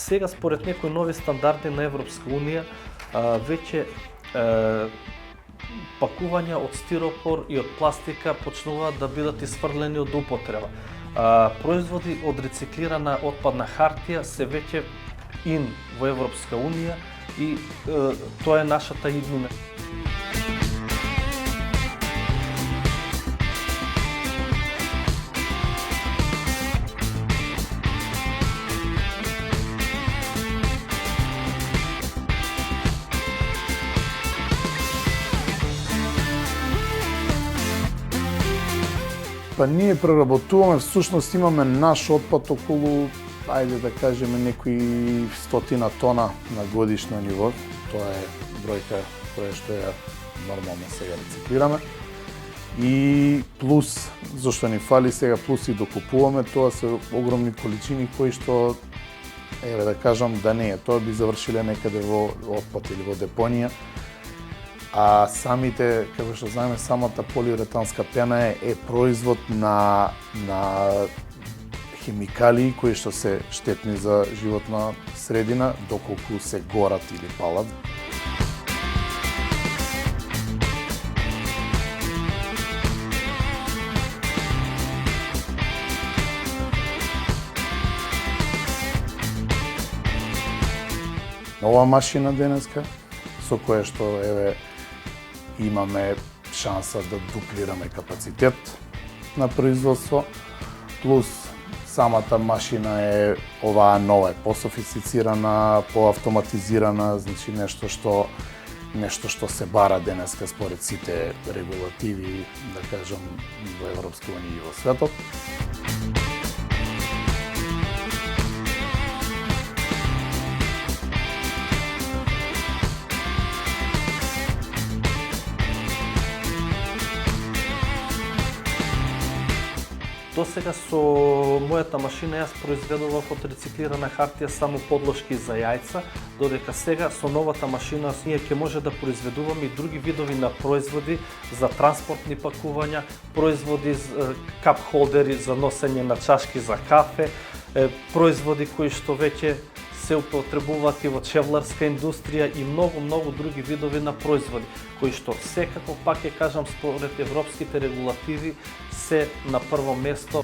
Сега, според некои нови стандарди на Европска унија, веќе пакувања од стиропор и од пластика почнуваат да бидат исфрлени од употреба. Производи од рециклирана отпадна хартија се веќе во Европска унија и тоа е нашата иднина. Па ние преработуваме, всушност имаме наш отпад околу, ајде да кажеме, некои 100 тона на годишно ниво. Тоа е бројка која што ја нормално сега рециклираме. И плюс, зашто ни фали сега, плюс и докупуваме, тоа се огромни количини кои што, еве да кажам, да не е. Тоа би завршиле некаде во отпад или во депонија. А самите, како што знаеме, самата полиуретанска пена е производ на химикалии кои што се штетни за животна средина, доколку се горат или палат. Ова машина денеска, со која што еве имаме шанса да дуплираме капацитет на производство, плюс самата машина е оваа нова, пософистицирана, поавтоматизирана, значи нешто што се бара денеска според сите регулативи, да кажам, во Европска унија и во светот. Досега со мојата машина јас произведував од рециклирана хартија само подложки за јајца, додека сега со новата машина ние ќе може да произведуваме и други видови на производи за транспортни пакувања, производи кап холдери за носење на чашки за кафе, производи кои што веќе се употребуваат и во чевларска индустрија и многу други видови на производи, кои што секако, пак ќе кажам, според европските регулативи се на прво место.